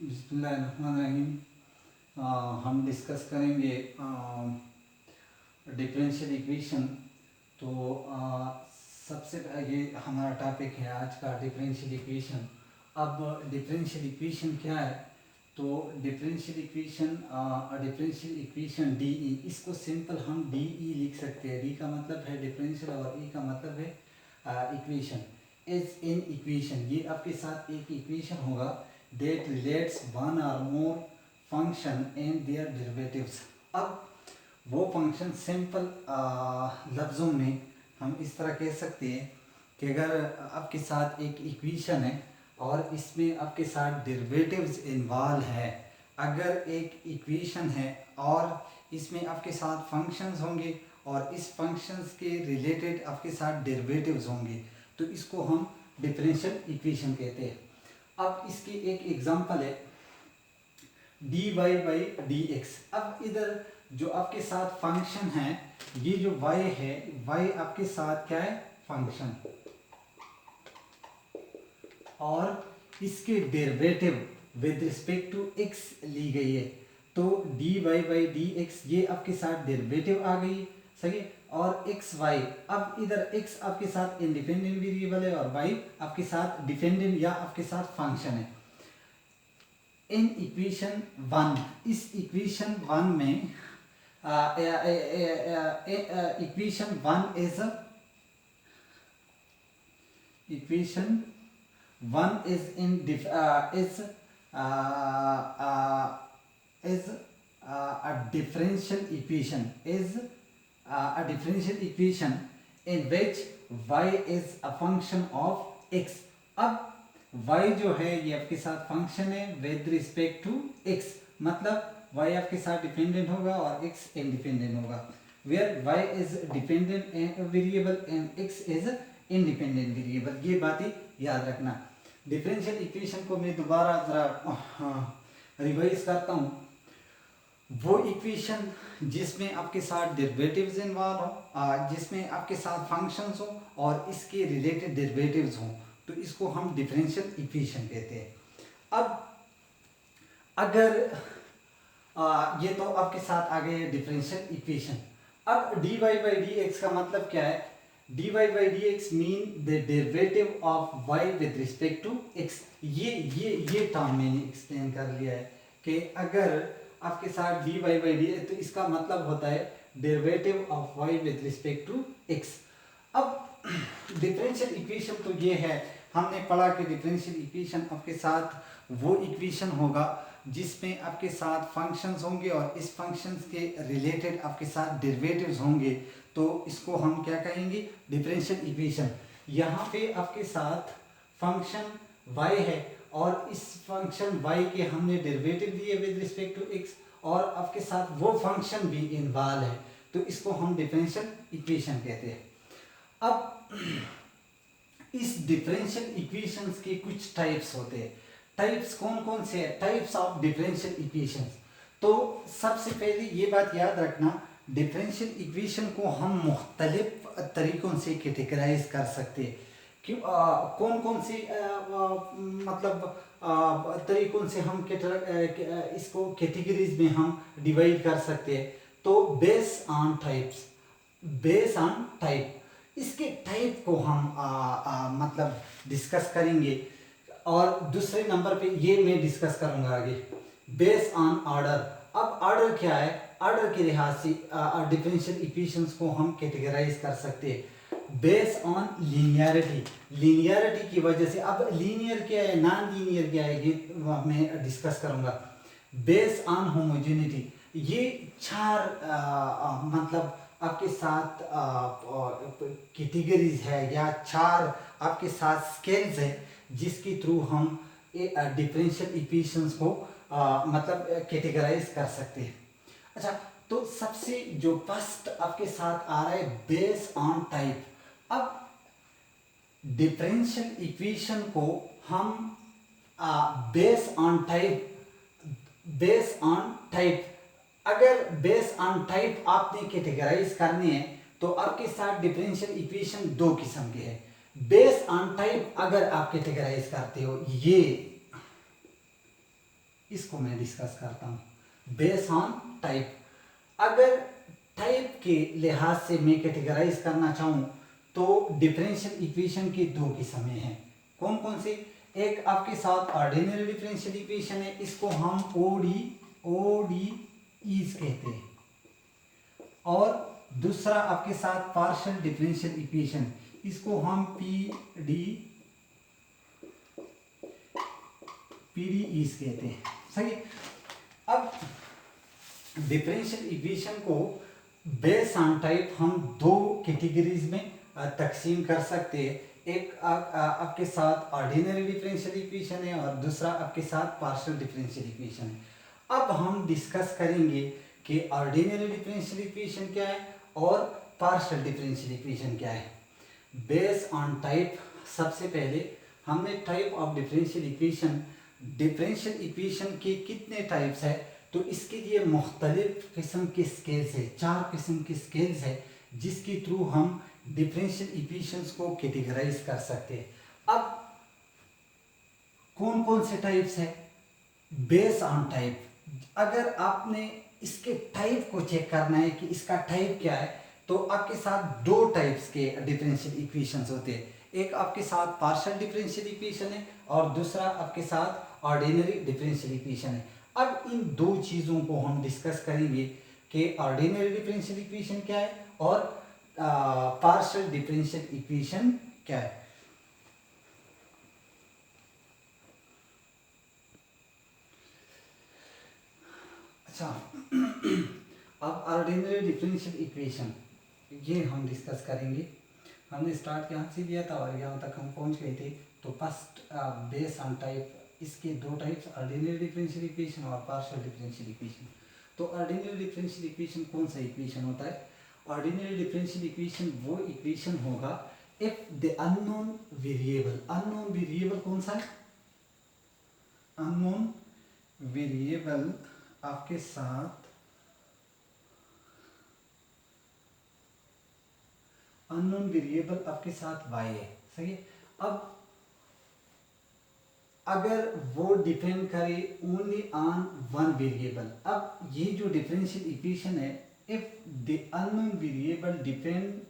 बिस्मिल्लाहिर्रहमानिर्रहीम। हम डिस्कस करेंगे डिफरेंशियल इक्वेशन। तो सबसे ये हमारा टॉपिक है आज का, डिफरेंशियल इक्वेशन। अब डिफरेंशियल इक्वेशन क्या है? तो डिफरेंशियल इक्वेशन डीई, इसको सिंपल हम डीई लिख सकते हैं। डी का मतलब है डिफरेंशियल और ई का मतलब है इक्वेशन। इज इन इक्वेशन, ये आपके साथ एक इक्वेशन होगा that relates one or more function and their derivatives। अब वो फंक्शन सिंपल लफ्ज़ों में हम इस तरह कह सकते हैं कि अगर आपके साथ एक इक्वेशन है और इसमें आपके साथ डेरिवेटिव्स इन्वॉल्व है, अगर एक इक्वेशन है और इसमें आपके साथ फंक्शंस होंगे और इस फंक्शंस के रिलेटेड आपके साथ डेरिवेटिव्स होंगे, तो इसको हम डिफरेंशियल इक्वेशन कहते हैं। अब इसकी एक एग्जांपल है dy बाई डी एक्स। अब इधर जो आपके साथ फंक्शन है, ये जो y है, y आपके साथ क्या है? फंक्शन, और इसके derivative with respect to x ली गई है। तो dy बाई डी एक्स ये आपके साथ डेरिवेटिव आ गई, सही। और एक्स वाई, अब इधर x आपके साथ इंडिपेंडेंट वेरिएबल है और y आपके साथ डिपेंडेंट या आपके साथ फंक्शन है। इन इक्वेशन वन, इस इक्वेशन वन में equation one is equation one is in is a differential equation in which y is a function of x। अब y जो है ये आपके साथ फंक्शन है विद रिस्पेक्ट टू x, मतलब y आपके साथ डिपेंडेंट होगा और x इंडिपेंडेंट होगा। Where y is dependent variable and x is independent variable. ये बातें याद रखना। डिफरेंशियल इक्वेशन को मैं दोबारा जरा रिवाइज करता हूँ। वो इक्वेशन जिसमें आपके साथ डेरिवेटिव्स इन्वॉल्व हो, जिसमें आपके साथ फंक्शंस हो और इसके रिलेटेड डेरिवेटिव्स हों, तो इसको हम डिफरेंशियल इक्वेशन कहते हैं। अब अगर ये तो आपके साथ आ गए डिफरेंशियल इक्वेशन। अब dy बाई डी एक्स का मतलब क्या है? dy by D X mean the derivative of y with respect to x। ये टर्म मैंने एक्सप्लेन कर लिया है कि अगर आपके साथ dy बाई डी, तो इसका मतलब होता है derivative of y with respect to x। अब डिफरेंशियल इक्वेशन तो ये है, हमने पढ़ा कि डिफरेंशियल इक्वेशन आपके साथ वो इक्वेशन होगा जिसमें आपके साथ फंक्शंस होंगे और इस फंक्शंस के रिलेटेड आपके साथ डेरिवेटिव्स होंगे, तो इसको हम क्या कहेंगे? Differential equation. यहाँ पे आपके साथ फंक्शन y है और इस फंक्शन y के हमने डेरिवेटिव दिए विद रिस्पेक्ट टू x और आपके साथ वो फंक्शन भी इन्वॉल्व है, तो इसको हम डिफरेंशियल इक्वेशन कहते हैं। अब इस डिफरेंशियल इक्वेशंस के कुछ टाइप्स होते हैं। टाइप्स कौन कौन से हैं? Types of differential equations. तो सबसे पहले ये बात याद रखना, डिफरेंशियल इक्वेशन को हम मुख्तलिफ तरीकों से कैटेगराइज कर सकते हैं। क्यों कौन कौन से मतलब तरीकों से हम इसको कैटेगरीज में हम डिवाइड कर सकते हैं? तो base on types, base on type, इसके टाइप को हम मतलब डिस्कस करेंगे। और दूसरे नंबर पे ये मैं डिस्कस करूंगा आगे, बेस ऑन ऑर्डर। अब ऑर्डर क्या है? ऑर्डर के लिहाज से डिफरेंशियल इक्वेशंस को हम कैटेगराइज कर सकते हैं। बेस ऑन लीनियरिटी, लीनियरिटी की वजह से, अब लीनियर क्या है, नॉन लीनियर क्या है, ये मैं डिस्कस करूंगा। बेस ऑन होमोजेनिटी, ये चार मतलब आपके साथ कैटेगरीज है या चार आपके साथ स्केल्स है जिसके थ्रू हम डिफरेंशियल इक्वेशंस को मतलब कैटेगराइज कर सकते हैं। अच्छा, तो सबसे जो फर्स्ट आपके साथ आ रहा है बेस ऑन टाइप। अब डिफरेंशियल इक्वेशन को हम बेस ऑन टाइप, अगर बेस ऑन टाइप आपने कैटेगराइज करनी है तो आपके साथ डिफरेंशियल इक्वेशन दो किस्म के हैं। बेस ऑन टाइप अगर आप कैटेगराइज करते हो, ये इसको मैं डिस्कस करता हूँ बेस ऑन टाइप। अगर टाइप के लिहाज से मैं कैटेगराइज करना चाहूँ तो डिफरेंशियल इक्वेशन के दो किस्में हैं। कौन कौन से? एक आपके साथ ऑर्डिनरी डिफरेंशियल इक्वेशन है, इसको हम ओडीईज कहते हैं, और दूसरा आपके साथ पार्शियल डिफरेंशियल इक्वेशन, इसको हम पीडीईज कहते हैं। सही। अब डिफरेंशियल इक्वेशन को बेस ऑन टाइप हम दो कैटेगरीज में तकसीम कर सकते हैं। एक आपके साथ ऑर्डिनरी डिफरेंशियल इक्वेशन है और दूसरा आपके साथ पार्शियल डिफरेंशियल इक्वेशन है। अब हम डिस्कस करेंगे कि ऑर्डिनरी डिफरेंशियल इक्वेशन क्या है और पार्शियल डिफरेंशियल इक्वेशन क्या है। बेस ऑन टाइप, सबसे पहले हमने type of differential equation, differential equation के कितने टाइप्स है, तो इसके लिए मुख्तलिफ किस्म के स्केल्स है, 4 किस्म के स्केल्स है जिसके थ्रू हम डिफरेंशियल इक्वेशंस को कैटेगराइज कर सकते हैं। अब कौन कौन से टाइप्स है? बेस ऑन टाइप, अगर आपने इसके टाइप को चेक करना है कि इसका टाइप क्या है, तो आपके साथ दो टाइप्स के डिफरेंशियल इक्वेशंस होते हैं। एक आपके साथ पार्शियल डिफरेंशियल इक्वेशन है और दूसरा आपके साथ ऑर्डिनरी डिफरेंशियल इक्वेशन है। अब इन दो चीज़ों को हम डिस्कस करेंगे कि ऑर्डिनरी डिफरेंशियल इक्वेशन क्या है और पार्शियल डिफरेंशियल इक्वेशन क्या है। अच्छा, अब ऑर्डिनरी डिफरेंशियल इक्वेशन ये हम डिस्कस करेंगे। हमने स्टार्ट यहाँ से दिया था और यहाँ तक हम पहुँच गए थे। तो फर्स्ट बेस ऑन टाइप, इसके दो टाइप्स, ऑर्डिनरी डिफरेंशियल इक्वेशन और पार्शियल डिफरेंशियल इक्वेशन। तो ऑर्डिनरी डिफरेंशियल इक्वेशन कौन सा इक्वेशन होता है? ऑर्डिनरी डिफरेंशियल इक्वेशन वो इक्वेशन होगा if the unknown variable, unknown variable कौन सा है? अननोन वेरिएबल आपके साथ, अननोन वेरिएबल आपके साथ y है। सही है। अब अगर वो डिपेंड करे ओनली ऑन वन वेरिएबल, अब ये जो डिफरेंशियल इक्वेशन है, if the unknown variable depend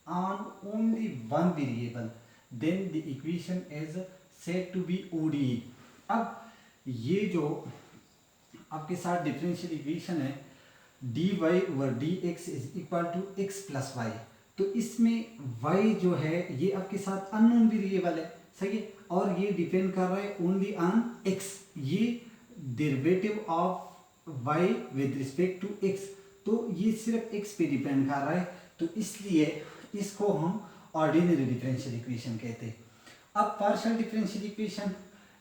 on only one variable then the equation is said to be ODE. अब ये जो आपके साथ डिफरेंशियल इक्वेशन है dy over dx is equal to x plus Y, तो इसमें y जो है ये आपके साथ अननोन वेरिएबल है। सही है। और ये डिपेंड कर रहा है ओनली ऑन x, ये derivative of y with respect to x, तो ये सिर्फ x पे डिपेंड कर रहा है, तो इसलिए इसको हम ऑर्डिनरी डिफरेंशियल इक्वेशन कहते हैं। अब partial differential equation,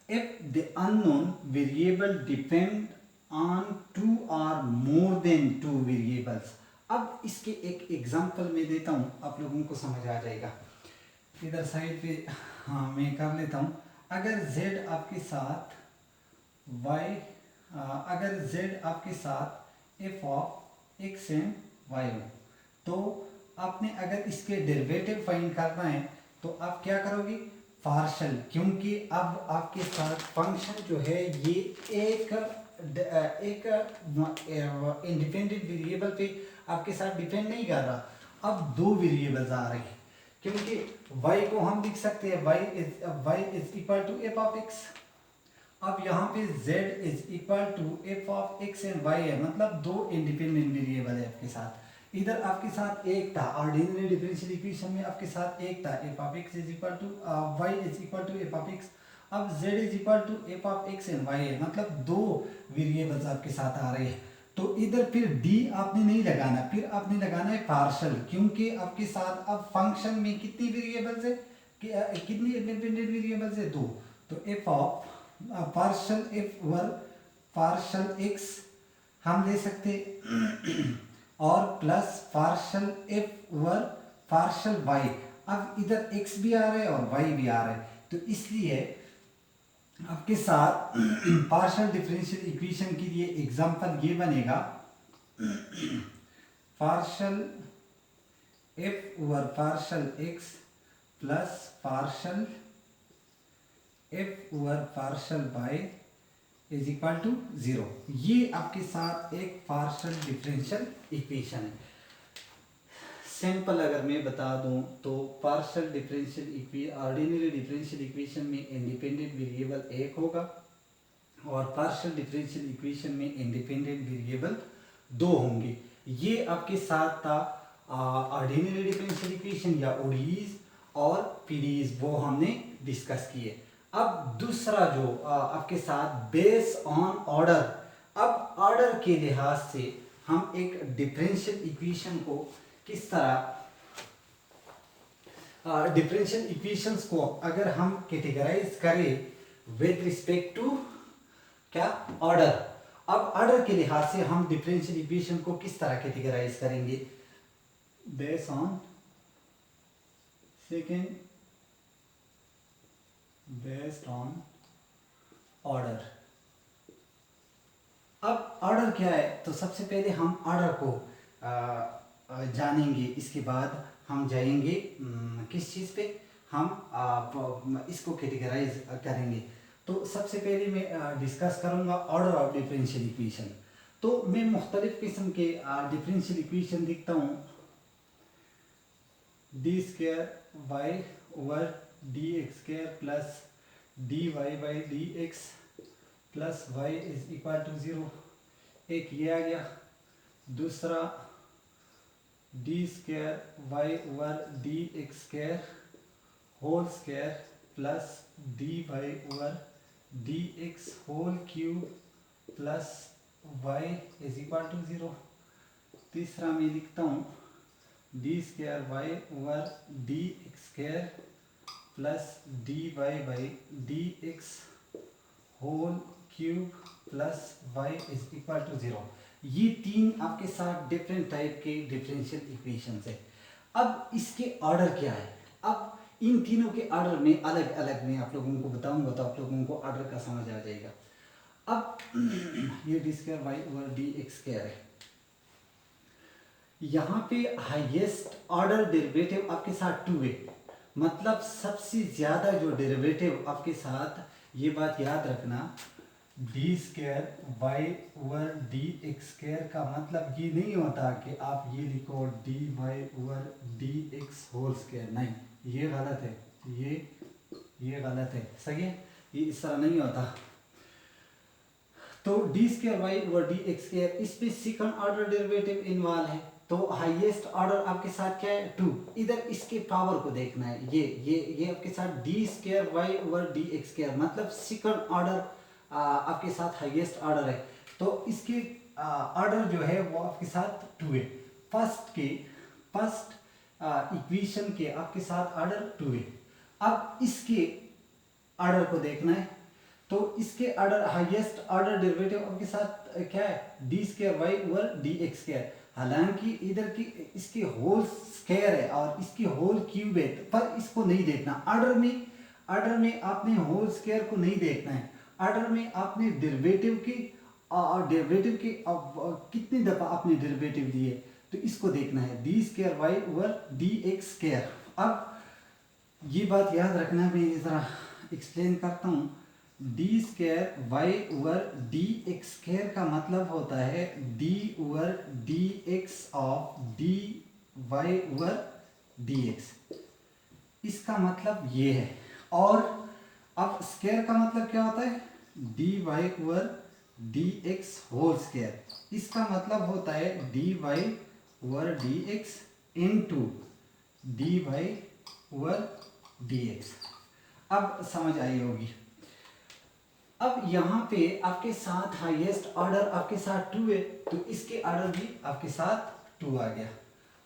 if the unknown variable depend on 2 or more than 2 variables. अब इसके एक एग्जांपल मैं देता हूँ, आप लोगों को समझ आ जाएगा। इधर साइड पे हाँ मैं कर लेता हूँ। अगर z आपके साथ y, अगर z आपके साथ f of x and y हो, तो आपने अगर इसके डेरिवेटिव फाइंड करना है तो आप क्या करोगे? पार्शियल, क्योंकि अब आपके साथ फंक्शन जो है ये एक इंडिपेंडेंट वेरिएबल पे आपके साथ डिपेंड नहीं कर रहा, अब दो वेरिएबल्स आ रहे हैं, क्योंकि y को हम लिख सकते हैं y is equal to F of x। अब यहाँ पे z is equal to F of x and y है, मतलब दो इंडिपेंडेंट वेरिएबल है आपके साथ। इधर आपके साथ एक था ऑर्डिनरी डिफरेंशियल इक्वेशन में, आपके साथ एक था F of x is equal to y is equal to F of x। अब z is equal to F of x and y है, मतलब दो वेरिएबल्स आपके साथ आ रहे हैं। तो इधर फिर d आपने नहीं लगाना, फिर आपने लगाना है पार्शियल, क्योंकि आपके साथ अब फंक्शन में कितनी वेरिएबल्स है, कितनी इंडिपेंडेंट वेरिएबल्स है? दो। तो F of partial F were partial x हम ले सकते और प्लस पार्शियल एफ वर पार्शियल y। अब इधर x भी आ रहा है और y भी आ रहा है, तो इसलिए आपके साथ पार्शियल डिफरेंशियल इक्वेशन के लिए एग्जांपल ये बनेगा partial F over partial x plus partial F over partial y is equal to 0। ये आपके साथ एक पार्शियल डिफरेंशियल इक्वेशन है। सिंपल अगर मैं बता दूं तो partial differential ordinary differential equation में इंडिपेंडेंट वेरिएबल एक होगा और पार्शियल डिफरेंशियल इक्वेशन में इंडिपेंडेंट वेरिएबल दो होंगे। ये आपके साथ था ऑर्डिनरी डिफरेंशियल इक्वेशन या ओडीज और पीडीज, वो हमने डिस्कस किए। अब दूसरा जो आपके साथ बेस ऑन ऑर्डर, अब ऑर्डर के लिहाज से हम एक डिफरेंशियल इक्वेशन को किस तरह डिफरेंशियल इक्वेशंस को अगर हम कैटेगराइज करें विद रिस्पेक्ट टू क्या ऑर्डर, अब ऑर्डर के लिहाज से हम डिफरेंशियल इक्वेशन को किस तरह कैटेगराइज करेंगे based on second based on order. अब ऑर्डर क्या है, तो सबसे पहले हम ऑर्डर को जानेंगे, इसके बाद हम जाएंगे किस चीज़ पे, हम इसको कैटेगराइज करेंगे। तो सबसे पहले मैं डिस्कस करूंगा ऑर्डर ऑफ डिफरेंशियल इक्वेशन। तो मैं मुख्तलिफ किस्म के डिफरेंशियल इक्वेशन लिखता हूँ। D square Y over D x square plus D Y by D x plus Y is equal to 0, एक ये आ गया। दूसरा D square Y over D x square whole square plus D Y over D x whole cube plus Y is equal to 0। तीसरा मैं लिखता हूँ D square Y over D x square plus D Y by D x whole cube plus Y is equal to 0। ये तीन आपके साथ different type के differential equations है। अब इसके ऑर्डर क्या है, अब इन तीनों के ऑर्डर में अलग अलग मैं आप लोगों को बताऊंगा तो आप लोगों को ऑर्डर का समझ आ जाएगा। अब ये D square Y over D x square है, यहाँ पे हाईएस्ट ऑर्डर डेरिवेटिव आपके साथ 2 है, मतलब सबसे ज्यादा जो डेरिवेटिव आपके साथ, ये बात याद रखना, D square Y over D x square का मतलब ये नहीं होता कि आप ये लिखो D Y over D x whole square, नहीं, ये गलत है, ये गलत है, सही है, ये इस तरह नहीं होता। तो D square Y over D x square, इस पे सेकंड ऑर्डर डेरिवेटिव इन्वॉल्व है, तो हाईएस्ट ऑर्डर आपके साथ क्या है 2। इधर इसके पावर को देखना है, ये आपके साथ D square Y over D x square, मतलब सेकंड ऑर्डर आपके साथ हाईएस्ट ऑर्डर है, तो इसके ऑर्डर जो है वो आपके साथ 2 है। फर्स्ट इक्वेशन के आपके साथ ऑर्डर 2 है। अब इसके ऑर्डर को देखना है, तो इसके ऑर्डर हाईएस्ट ऑर्डर डेरिवेटिव आपके साथ क्या है D square Y over D x square, हालांकि इधर की इसकी होल स्क्वायर है और इसकी होल क्यूब है, पर इसको नहीं देखना। ऑर्डर में आपने होल स्क्वायर को नहीं देखना है, ऑर्डर में आपने डेरिवेटिव की कितनी दफा आपने डेरिवेटिव लिए तो इसको देखना है, D square Y over D x square. अब ये बात याद रखना, मैं जरा एक्सप्लेन करता हूँ। D square Y over D x square का मतलब होता है D over D X of D Y over D X, इसका मतलब ये है। और अब स्क्वायर का मतलब क्या होता है d Y over D x whole square, इसका मतलब होता है d Y over D x into d Y over D x. अब समझ आई होगी। अब यहाँ पे आपके साथ हाईएस्ट ऑर्डर आपके साथ 2 है, तो इसके ऑर्डर भी आपके साथ 2 आ गया।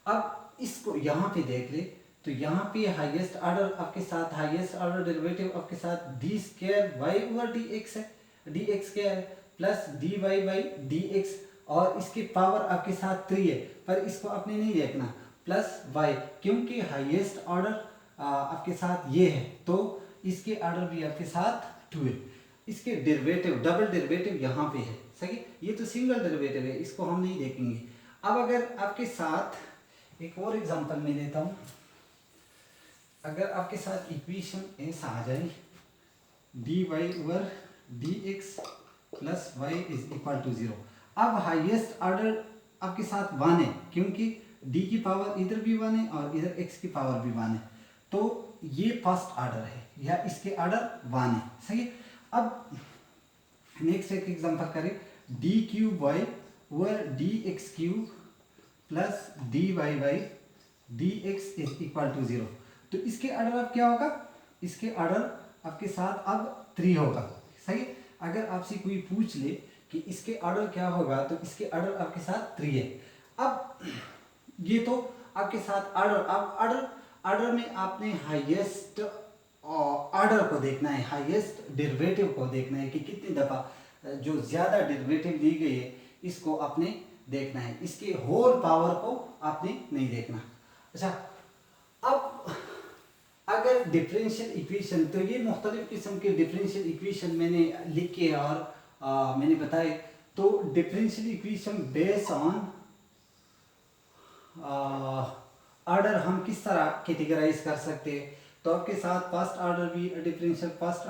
अब इसको यहाँ पे देख ले, तो यहाँ पे हाईएस्ट ऑर्डर आपके साथ हाईएस्ट ऑर्डर डेरिवेटिव आपके साथ D square Y over D x है, डी एक्स स्क्वायर है plus D Y by D x, और इसकी पावर आपके साथ 3 है, पर इसको आपने नहीं देखना, प्लस वाई, क्योंकि हाईएस्ट ऑर्डर आपके साथ ये है तो इसके ऑर्डर भी आपके साथ 2 है। इसके डेरिवेटिव डबल डेरिवेटिव यहाँ पे है, सही, ये तो सिंगल डेरिवेटिव है, इसको हम नहीं देखेंगे। अब अगर आपके साथ एक और एग्जांपल मैं देता हूँ, अगर आपके साथ इक्वेशन ऐसा आ जाए d Y over D x plus Y is equal to 0। अब हाईएस्ट ऑर्डर आपके साथ 1 है, क्योंकि डी की पावर इधर भी 1 है और इधर एक्स की पावर भी 1 है, तो ये फर्स्ट ऑर्डर है या इसके ऑर्डर 1 है, सही है। अब नेक्स्ट एक एग्जांपल करें, d cube y over D x cube plus D y y D x is equal to 0। तो इसके ऑर्डर अब क्या होगा, इसके ऑर्डर आपके साथ अब 3 होगा, सही है। अगर आपसे कोई पूछ ले कि इसके ऑर्डर क्या होगा, तो इसके ऑर्डर आपके साथ 3 है। अब ये तो आपके साथ ऑर्डर, अब ऑर्डर में आपने हाईएस्ट ऑर्डर को देखना है, हाईएस्ट डेरिवेटिव को देखना है कि कितनी दफ़ा जो ज़्यादा डेरिवेटिव दी गई है इसको आपने देखना है, इसके होल पावर को आपने नहीं देखना। अच्छा, अब अगर डिफरेंशियल इक्वेशन, तो ये मुख्तलिफ किस्म के डिफरेंशियल इक्वेशन मैंने लिख के और मैंने बताए। तो differential equation based on order हम किस तरह कैटेगराइज कर सकते हैं। तो आपके साथ फर्स्ट ऑर्डर भी differential first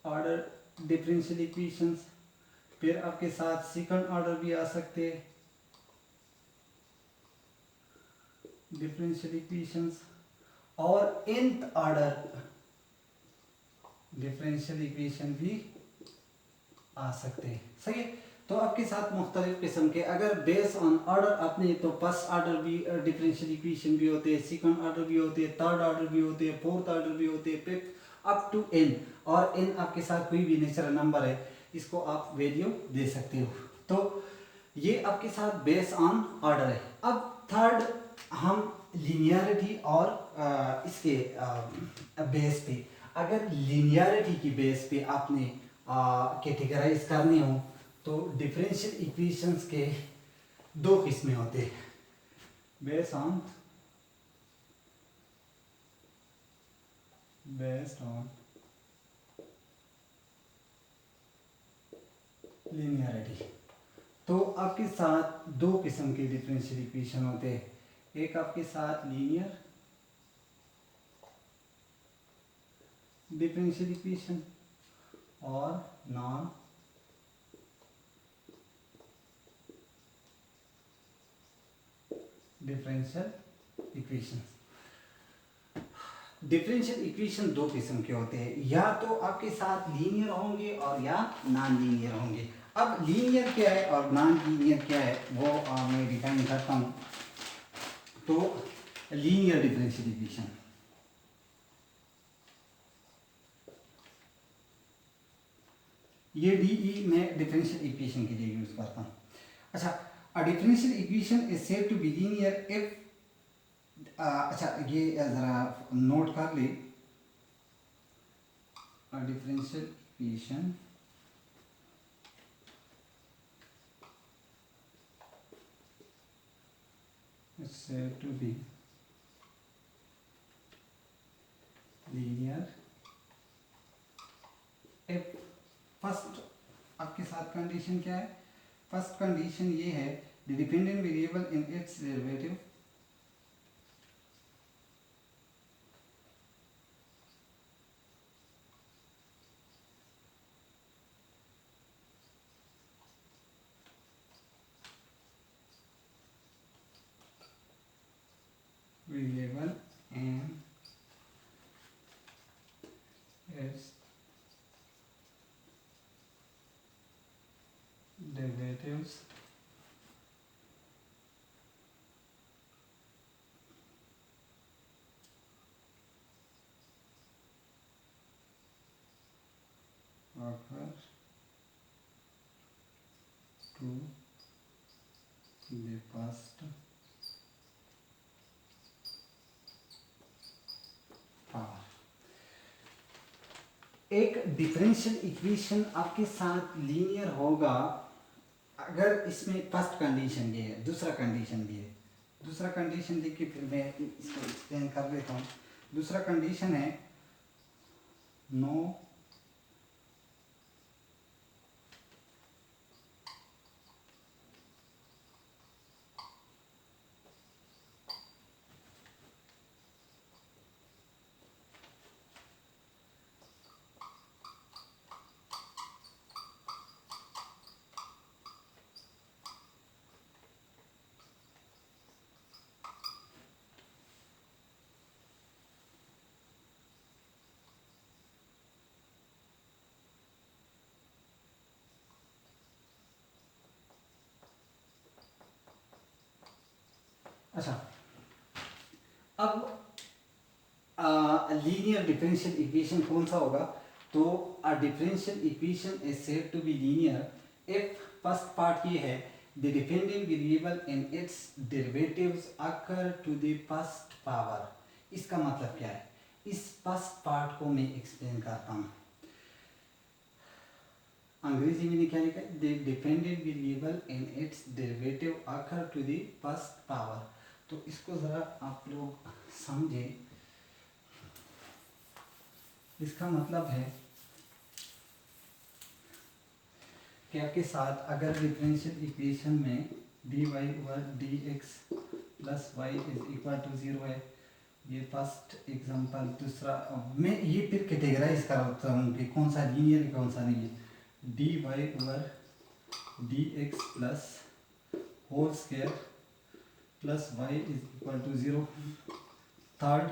order differential equations, फिर आपके साथ सेकंड ऑर्डर भी आ सकते हैं डिफरेंशियल इक्वेशंस, और nth ऑर्डर डिफरेंशियल इक्वेशन भी आ सकते हैं, सही है। तो आपके साथ मुख्तलिफ किस्म के अगर बेस ऑन ऑर्डर अपने, तो फर्स्ट ऑर्डर भी डिफरेंशियल इक्वेशन भी होते हैं, सेकंड ऑर्डर भी होते हैं, थर्ड ऑर्डर भी होते हैं, फोर्थ ऑर्डर भी होते हैं, फिफ्थ अप टू n। और n आपके साथ कोई भी नेचुरल नंबर है, इसको आप वैल्यू दे सकते हो। तो ये आपके साथ बेस ऑन ऑर्डर है। अब थर्ड हम लीनियरिटी और इसके बेस पे, अगर लीनियरिटी की बेस पे आपने कैटेगराइज करने हो, तो डिफरेंशियल इक्वेशंस के 2 किस्में होते हैं, बेस्ड ऑन लीनियरिटी। तो आपके साथ 2 किस्म के डिफरेंशियल इक्वेशन होते हैं, एक आपके साथ लीनियर डिफरेंशियल इक्वेशन और non differential equation. Differential equation 2 किस्म के होते हैं, या तो आपके साथ लीनियर होंगे और या नॉन लीनियर होंगे। अब लीनियर क्या है और नॉन लीनियर क्या है वो मैं डिफाइन करता हूँ। तो लीनियर डिफरेंशियल इक्वेशन, ये डीई मैं डिफरेंशियल इक्वेशन के लिए यूज करता हूँ। अच्छा, a differential equation is said to be linear if, अच्छा ये जरा नोट कर ले, a differential equation is said to be linear if, first आपके साथ कंडीशन क्या है, फर्स्ट कंडीशन ये है, the dependent variable in its derivative variable and its derivatives occur to the first power। एक डिफरेंशियल इक्वेशन आपके साथ लीनियर होगा अगर इसमें फर्स्ट कंडीशन ये है, दूसरा कंडीशन भी है। दूसरा कंडीशन लिख के फिर मैं इसको एक्सप्लेन कर देता हूँ। दूसरा कंडीशन है नो अच्छा, अब लीनियर डिफरेंशियल इक्वेशन कौन सा होगा? तो a differential equation is said to be linear if first part ये है the dependent variable in its derivatives occur to the first power. इसका मतलब क्या है? इस फर्स्ट पार्ट को मैं एक्सप्लेन करता हूँ। अंग्रेजी में क्या लिखा है? The dependent variable in its derivative occur to the first power. तो इसको ज़रा आप लोग समझे। इसका मतलब है कि आपके साथ अगर डिफरेंशियल इक्वेशन में dy over dx plus Y is equal to 0 है, ये फर्स्ट एग्जांपल। दूसरा मैं ये फिर कैटेगराइज करता हूँ कि कौन सा लीनियर कौन सा नहीं है। dy over dx plus whole square plus Y is equal to 0। Third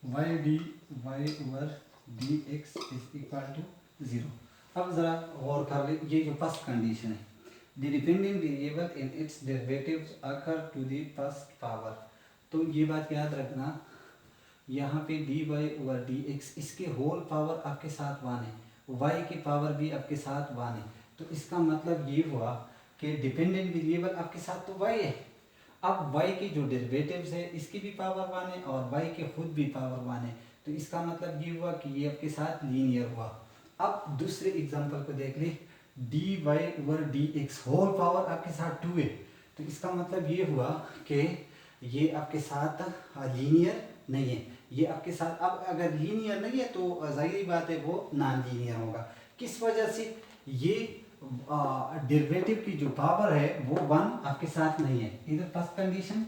y D Y over D x is equal to 0। अब ज़रा गौर कर ले, ये जो फर्स्ट कंडीशन है, the dependent variable in its derivatives occur to the first power. तो ये बात याद रखना, यहाँ पे d Y over D x इसके होल पावर आपके साथ 1 है, वाई की पावर भी आपके साथ 1 है। तो इसका मतलब ये हुआ कि डिपेंडेंट वेरिएबल आपके साथ तो वाई है। अब y के जो डेरिवेटिव्स है इसकी भी पावर 1 है और y के खुद भी पावर 1 है। तो इसका मतलब ये हुआ कि ये आपके साथ लीनियर हुआ। अब दूसरे एग्जांपल को देख ले, d Y over D x whole power आपके साथ 2 है। तो इसका मतलब ये हुआ कि ये आपके साथ लीनियर नहीं है। ये आपके साथ, अब अगर लीनियर नहीं है तो जाहिर बात है वो नॉन लीनियर होगा। किस वजह से? ये डेरिवेटिव की जो पावर है वो 1 आपके साथ नहीं है। इधर first condition,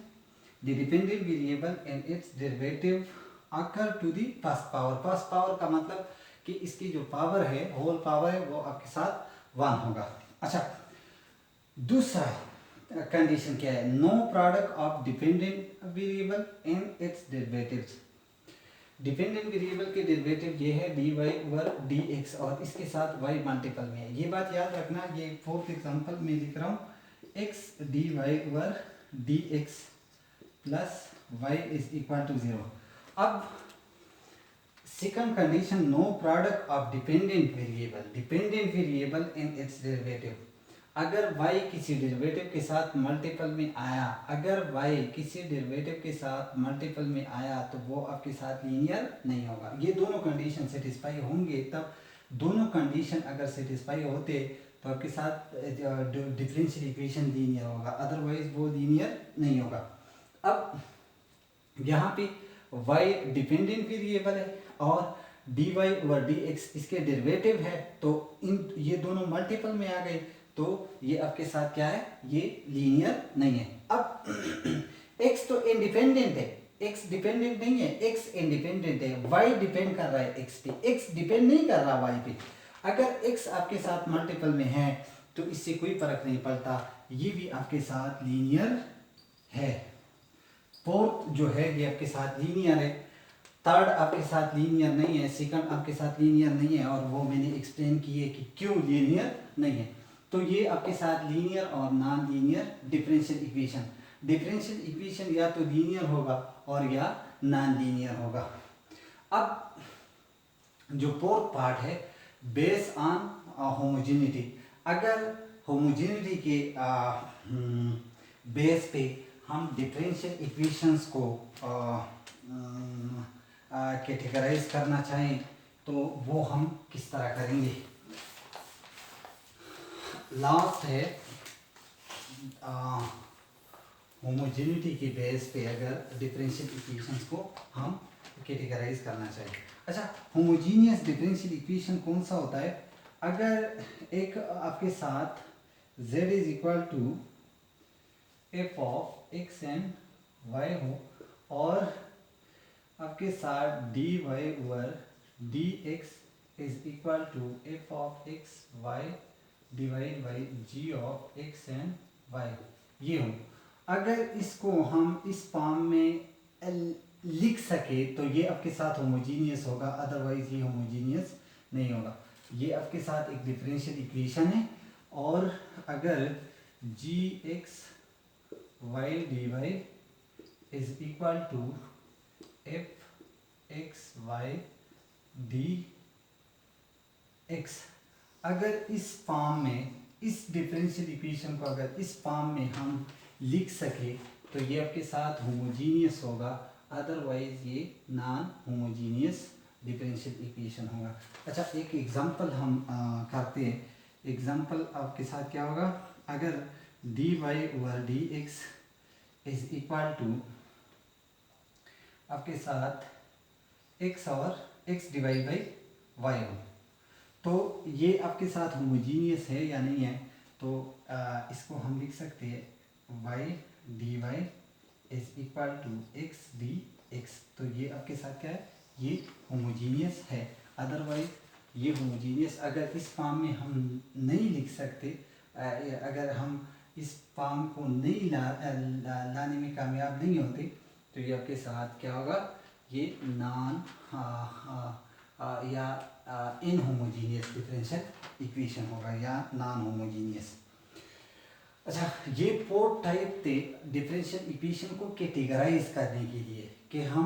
the dependent variable in its derivative occur to the first power. First power का मतलब कि इसकी जो पावर है, होल पावर है, वो आपके साथ 1 होगा। अच्छा, दूसरा कंडीशन क्या है? No product of dependent variable in its derivatives. Dependent variable के डेरिवेटिव ये है dy ओवर dx और इसके साथ y मल्टीपल में है। ये बात याद रखना। ये फोर्थ एग्जांपल में लिख रहा हूँ, x dy over dx plus y is equal to 0। अब second condition, no product of dependent variable in its derivative. अगर y किसी डेरिवेटिव के साथ मल्टीपल में आया, अगर y किसी डेरिवेटिव के साथ मल्टीपल में आया तो वो आपके साथ लीनियर नहीं होगा। ये दोनों कंडीशन सेटिस्फाई होंगे, तब दोनों कंडीशन अगर सेटिस्फाई होते तो आपके साथ डिफरेंशियल इक्वेशन लीनियर होगा, अदरवाइज वो लीनियर नहीं होगा। अब यहाँ पे y डिपेंडेंट वेरिएबल है और dy ओवर dx इसके डेरिवेटिव है, तो इन ये दोनों मल्टीपल में आ गए तो ये आपके साथ क्या है? ये लीनियर नहीं है। अब x तो इंडिपेंडेंट है, x डिपेंडेंट नहीं है, x इंडिपेंडेंट है, y डिपेंड कर रहा है x पे, x डिपेंड नहीं कर रहा y पे। अगर x आपके साथ मल्टीपल में है तो इससे कोई फर्क नहीं पड़ता, ये भी आपके साथ लीनियर है। फोर्थ जो है ये आपके साथ लीनियर है, थर्ड आपके साथ लीनियर नहीं है, सेकंड आपके साथ लीनियर नहीं है, और वो मैंने एक्सप्लेन किए कि क्यों लीनियर नहीं है। तो ये आपके साथ लीनियर और non linear differential equation. Differential equation या तो लीनियर होगा और या नॉन लीनियर होगा। अब जो फोर्थ पार्ट है, बेस ऑन होमोजेनिटी। अगर होमोजेनिटी के बेस पे हम डिफरेंशियल इक्वेशंस को कैटेगराइज करना चाहें तो वो हम किस तरह करेंगे? लास्ट है होमोजेनिटी के बेस पे अगर डिफरेंशियल इक्वेशंस को हम कैटेगराइज करना चाहिए। अच्छा, होमोजीनियस डिफरेंशियल इक्वेशन कौन सा होता है? अगर एक आपके साथ z is equal to F of x and y हो और आपके साथ dy over dx is equal to F of x y divide by g of x and y, ये हो। अगर इसको हम इस फॉर्म में लिख सके तो ये आपके साथ होमोजीनियस होगा, अदरवाइज ये होमोजीनियस नहीं होगा। ये आपके साथ एक डिफरेंशियल इक्वेशन है और अगर जी X Y D Y is equal to F X Y D X. अगर इस फॉर्म में, इस डिफरेंशियल इक्वेशन को अगर इस फॉर्म में हम लिख सके तो ये आपके साथ होमोजीनियस होगा, अदरवाइज ये नॉन होमोजीनियस डिफरेंशियल इक्वेशन होगा। अच्छा, एक एग्जांपल हम करते हैं। एग्जांपल आपके साथ क्या होगा, अगर d Y over D x is equal to आपके साथ एक्स और एक्स डिवाइड बाई वाई हो, तो ये आपके साथ होमोजीनियस है या नहीं है। तो इसको हम लिख सकते हैं Y D Y is equal to x D x. तो ये आपके साथ क्या है, ये होमोजीनियस है। अदरवाइज ये होमोजीनियस अगर इस फॉर्म में हम नहीं लिख सकते, अगर हम इस फॉर्म को नहीं लाने में कामयाब नहीं होते, तो ये आपके साथ क्या होगा, ये नॉन या इनहोमोजीनियस डिफरेंशियल इक्वेशन होगा या नॉन होमोजीनियस। अच्छा, ये 4 टाइप थे डिफरेंशियल इक्वेशन को कैटेगराइज करने के लिए कि हम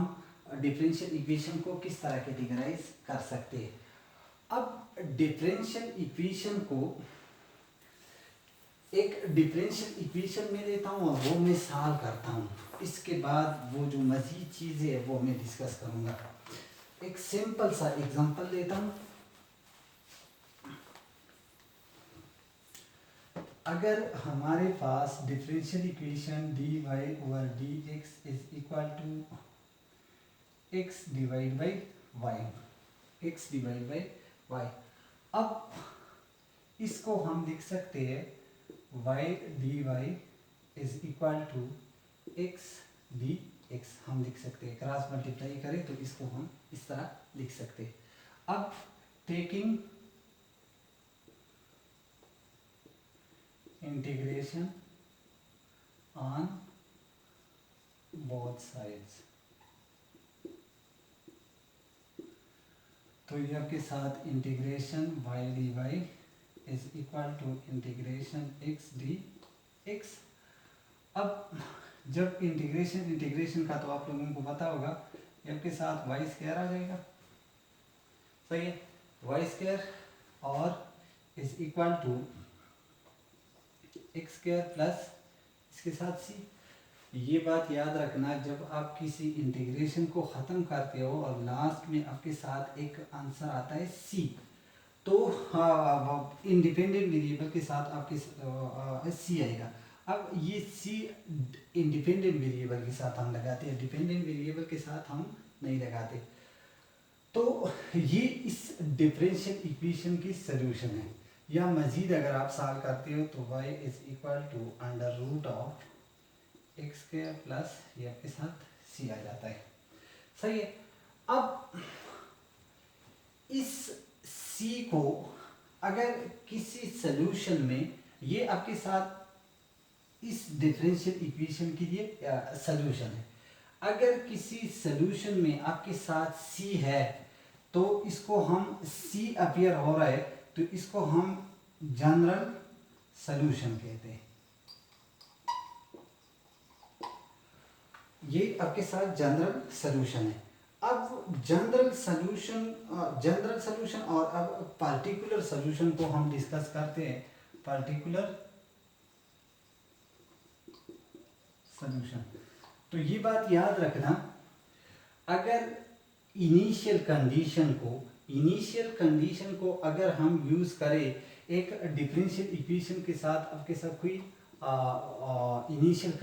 डिफरेंशियल इक्वेशन को किस तरह कैटेगराइज कर सकते हैं। अब डिफरेंशियल इक्वेशन को, एक डिफरेंशियल इक्वेशन में लेता हूँ और वो मैं सॉल्व करता हूँ, इसके बाद वो जो मज़ीद चीज़ें है वो मैं डिस्कस करूँगा। एक सिंपल सा एग्जांपल लेता हूँ। अगर हमारे पास differential equation D Y over D x is equal to X divide by Y, X divide by Y, अब इसको हम लिख सकते हैं Y D Y is equal to x D X. हम लिख सकते हैं, क्रॉस मल्टीप्लाई करें तो इसको हम इस तरह लिख सकते हैं। अब taking integration on both sides, तो ये आपके साथ integration y D Y is equal to integration x D x. अब जब इंटीग्रेशन का तो आप लोगों को पता होगा, आपके साथ वाई स्क्वायर आ जाएगा, सही है, वाई स्क्वायर और is equal to x square plus इसके साथ सी। ये बात याद रखना, जब आप किसी इंटीग्रेशन को ख़त्म करते हो और लास्ट में आपके साथ एक आंसर आता है सी, तो इंडिपेंडेंट वेरिएबल के साथ आपके सी आएगा। अब ये सी इंडिपेंडेंट वेरिएबल के साथ हम लगाते हैं, डिपेंडेंट वेरिएबल के साथ हम नहीं लगाते। तो ये इस डिफरेंशियल इक्वेशन की सॉल्यूशन है। या मज़ीद अगर आप सॉल्व करते हो तो y is equal to under root of x square plus ये आपके साथ c आ जाता है, सही है। अब इस c को अगर किसी सॉल्यूशन में, ये आपके साथ इस डिफरेंशियल इक्वेशन के लिए सॉल्यूशन है, अगर किसी सॉल्यूशन में आपके साथ c है तो इसको हम c अपीयर हो रहा है तो इसको हम जनरल सॉल्यूशन कहते हैं। ये आपके साथ जनरल सॉल्यूशन है। अब जनरल सॉल्यूशन और अब पार्टिकुलर सॉल्यूशन को हम डिस्कस करते हैं। पार्टिकुलर सॉल्यूशन, तो ये बात याद रखना, अगर इनिशियल कंडीशन को अगर हम यूज करें एक डिफरेंशियल इक्वेशन के साथ, आपके साथ कोई इनिशियल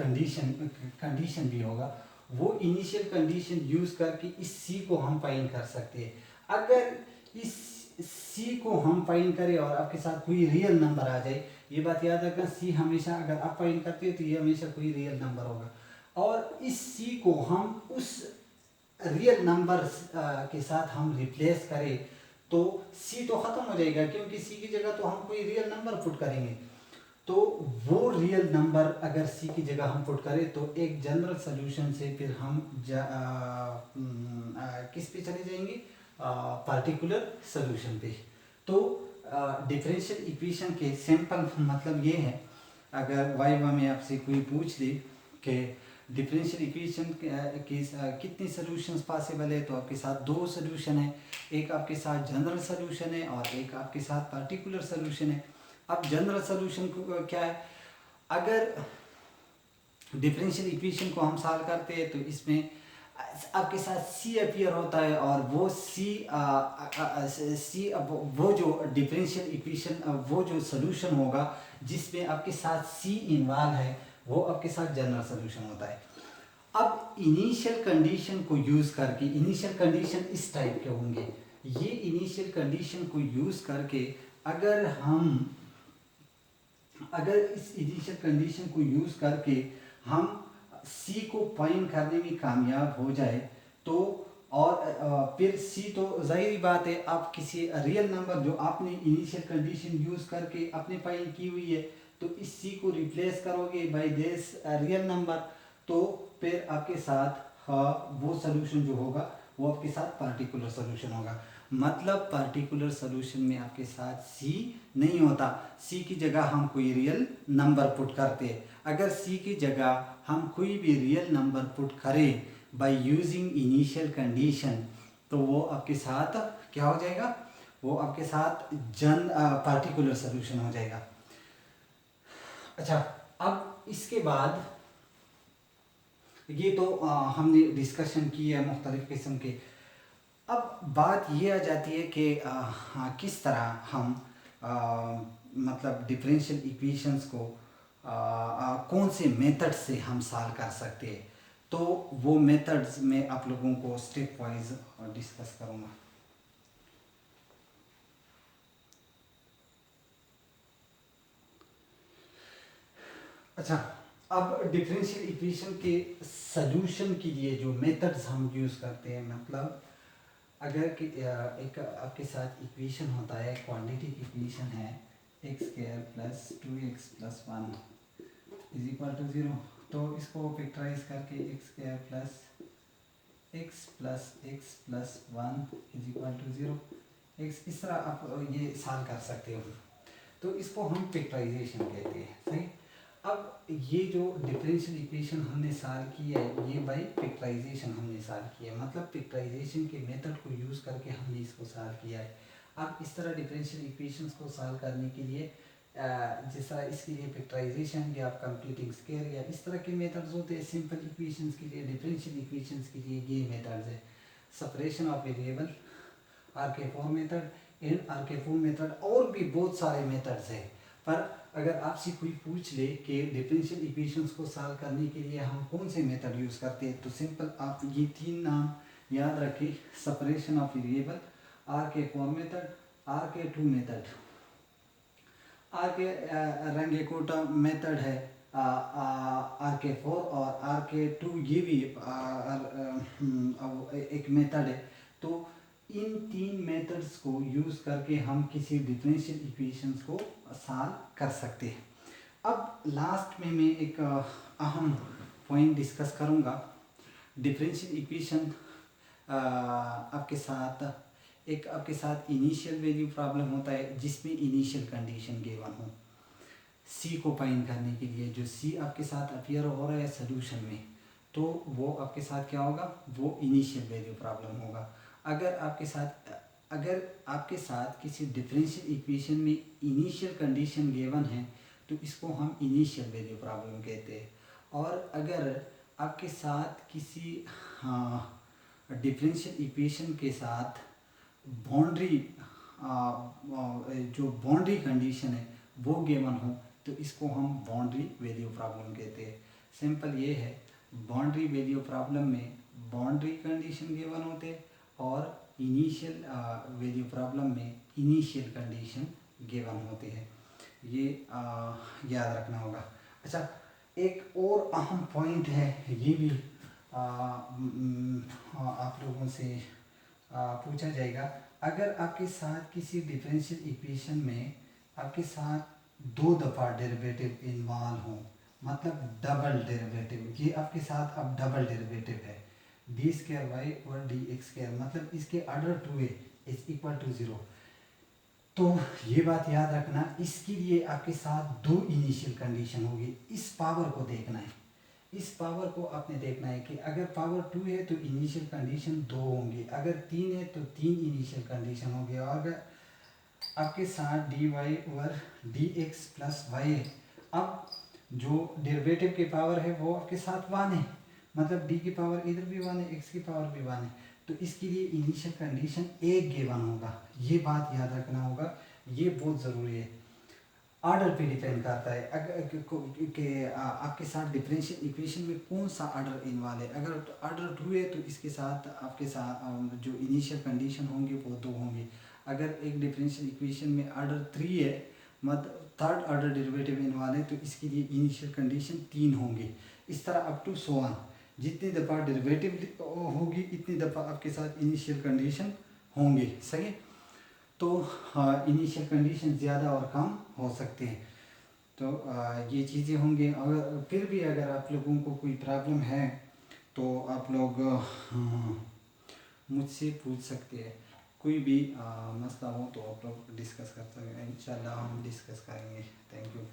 कंडीशन भी होगा, वो इनिशियल कंडीशन यूज करके इस सी को हम फाइंड कर सकते हैं। अगर इस सी को हम फाइंड करें और आपके साथ कोई रियल नंबर आ जाए, ये बात याद रखना, सी हमेशा अगर आप फाइंड करते हैं तो ये हमेशा कोई रियल नंबर होगा, और इस सी को हम उस रियल नंबर के साथ हम रिप्लेस करें तो सी तो ख़त्म हो जाएगा, क्योंकि सी की जगह तो हम कोई रियल नंबर पुट करेंगे। तो वो रियल नंबर अगर सी की जगह हम पुट करें तो एक जनरल सॉल्यूशन से फिर हम किस पे चले जाएंगे, पार्टिकुलर सॉल्यूशन पे। तो डिफरेंशियल इक्वेशन के सिंपल मतलब ये है, अगर वाइवा में आपसे कोई पूछ ले कि डिफरेंशियल इक्वेशन की कितनी सॉल्यूशंस पॉसिबल है, तो आपके साथ दो सॉल्यूशन है, एक आपके साथ जनरल सॉल्यूशन है और एक आपके साथ पार्टिकुलर सॉल्यूशन है। अब जनरल सॉल्यूशन क्या है, अगर डिफरेंशियल इक्वेशन को हम सॉल्व करते हैं तो इसमें आपके साथ सी अपीयर होता है और वो सी वो जो डिफरेंशियल इक्वेशन वो जो सॉल्यूशन होगा जिसमें आपके साथ सी इन्वॉल्व है वो आपके साथ जनरल सॉल्यूशन होता है। अब इनिशियल कंडीशन को यूज़ करके, इनिशियल कंडीशन इस टाइप के होंगे, ये इनिशियल कंडीशन को यूज़ करके अगर इस इनिशियल कंडीशन को यूज़ करके हम सी को फाइंड करने में कामयाब हो जाए तो और फिर सी तो जाहिर बात है आप किसी रियल नंबर जो आपने इनिशियल कंडीशन यूज़ करके आपने फाइंड की हुई है तो इस सी को रिप्लेस करोगे बाय दिस रियल नंबर, तो फिर आपके साथ वो सोल्यूशन जो होगा वो आपके साथ पार्टिकुलर सोल्यूशन होगा। मतलब पार्टिकुलर सोल्यूशन में आपके साथ सी नहीं होता, सी की जगह हम कोई रियल नंबर पुट करते हैं। अगर सी की जगह हम कोई भी रियल नंबर पुट करें बाय यूजिंग इनिशियल कंडीशन तो वो आपके साथ क्या हो जाएगा, वो आपके साथ पार्टिकुलर सोल्यूशन हो जाएगा। अच्छा, अब इसके बाद ये तो हमने डिस्कशन की है मुख्तलिफ किस्म के। अब बात ये आ जाती है कि किस तरह हम मतलब डिफरेंशियल इक्वेशंस को कौन से मेथड से हम सॉल्व कर सकते हैं। तो वो मेथड्स में आप लोगों को स्टेप वाइज डिस्कस करूँगा। अच्छा, अब डिफरेंशियल इक्वेशन के सॉल्यूशन के लिए जो मेथड्स हम यूज़ करते हैं, मतलब अगर कि एक आपके साथ इक्वेशन होता है, क्वांटिटी इक्वेशन है x square plus 2x plus 1 is equal to 0, तो इसको फैक्टराइज करके x square plus x plus 1 is equal to 0 x, इस तरह आप ये सॉल्व कर सकते हो। तो इसको हम फैक्टराइजेशन कहते हैं, सही। अब ये जो डिफरेंशियल इक्वेशन हमने सॉल्व की है ये बाय फैक्टराइजेशन हमने सॉल्व किया है, मतलब फैक्टराइजेशन के मेथड को यूज़ करके हमने इसको सॉल्व किया है। अब इस तरह डिफरेंशियल इक्वेशंस को सॉल्व करने के लिए जिस तरह इसके लिए फैक्टराइजेशन या कंप्यूटिंग स्क्वायर या इस तरह के मेथड्स होते हैं, सिंपल इक्वेशंस के लिए, डिफरेंशियल इक्वेशंस के लिए ये मेथड्स है। Separation of variable, RK4 method, and RK4 method, और भी बहुत सारे मेथड्स हैं। पर अगर आपसे कोई पूछ ले कि डिफरेंशियल इक्वेशंस को सॉल्व करने के लिए हम कौन से मेथड यूज़ करते हैं, तो सिंपल आप ये तीन नाम याद रखें, separation of variable, RK4 method, RK2 method. Runge Kutta method है RK4 और RK2 ये भी एक मेथड है। तो इन तीन मेथड्स को यूज़ करके हम किसी डिफरेंशियल इक्वेशंस को सॉल्व कर सकते हैं। अब लास्ट में मैं एक अहम पॉइंट डिस्कस करूँगा। डिफरेंशियल इक्वेशन आपके साथ इनिशियल वैल्यू प्रॉब्लम होता है जिसमें इनिशियल कंडीशन गिवन हो सी को फाइंड करने के लिए। जो सी आपके साथ अपीयर हो रहा है सोल्यूशन में, तो वो आपके साथ क्या होगा, वो इनिशियल वैल्यू प्रॉब्लम होगा। अगर आपके साथ किसी डिफरेंशियल इक्वेशन में इनिशियल कंडीशन गिवन है तो इसको हम इनिशियल वैल्यू प्रॉब्लम कहते हैं। और अगर आपके साथ किसी डिफरेंशियल इक्वेशन के साथ बाउंड्री जो बाउंड्री कंडीशन है वो गिवन हो तो इसको हम बाउंड्री वैल्यू प्रॉब्लम कहते हैं। सिंपल ये है, बाउंड्री वैल्यू प्रॉब्लम में बाउंड्री कंडीशन गिवन होते हैं और इनिशियल वैल्यू प्रॉब्लम में इनिशियल कंडीशन गिवन होते हैं। ये याद रखना होगा। अच्छा, एक और अहम पॉइंट है, ये भी आप लोगों से पूछा जाएगा। अगर आपके साथ किसी डिफरेंशियल इक्वेशन में आपके साथ दो दफ़ा डेरिवेटिव इन्वॉल्व हो, मतलब डबल डेरिवेटिव, ये आपके साथ अब डबल डेरिवेटिव है, डी स्क्वायर वाई और डी एक्स स्क्वायर, मतलब इसके ऑर्डर 2 इज इक्वल टू 0। तो ये बात याद रखना, इसके लिए आपके साथ दो इनिशियल कंडीशन होगी। इस पावर को देखना है, इस पावर को आपने देखना है कि अगर पावर 2 है तो इनिशियल कंडीशन 2 होंगी, अगर 3 है तो 3 इनिशियल कंडीशन होंगे, और अगर आपके साथ dy over dx plus y है, अब जो डेरिवेटिव की पावर है वो आपके साथ 1 है, मतलब d की पावर इधर भी 1 है, x की पावर भी 1 है, तो इसके लिए इनिशियल कंडीशन एक गिवन होगा, ये बात याद रखना होगा, ये बहुत ज़रूरी है। ऑर्डर पे डिपेंड करता है अगर आपके साथ डिफरेंशियल इक्वेशन में कौन सा ऑर्डर इन्वॉल्व है। अगर ऑर्डर 2 है तो इसके साथ आपके साथ जो इनिशियल कंडीशन होंगे वो 2 होंगे। अगर एक डिफरेंशियल इक्वेशन में ऑर्डर 3 है, मतलब थर्ड ऑर्डर डेरिवेटिव इन्वॉल्व है, तो इसके लिए इनिशियल कंडीशन 3 होंगे। इस तरह अप टू सो ऑन, जितनी दफ़ा डेरिवेटिव होगी इतनी दफ़ा आपके साथ इनिशियल कंडीशन होंगे, सही। तो इनिशियल कंडीशन ज़्यादा और कम हो सकते हैं, तो ये चीज़ें होंगी। अगर फिर भी अगर आप लोगों को कोई प्रॉब्लम है तो आप लोग मुझसे पूछ सकते हैं, कोई भी मसला हो तो आप लोग डिस्कस कर सकते हैं, इंशाल्लाह हम डिस्कस करेंगे। Thank you.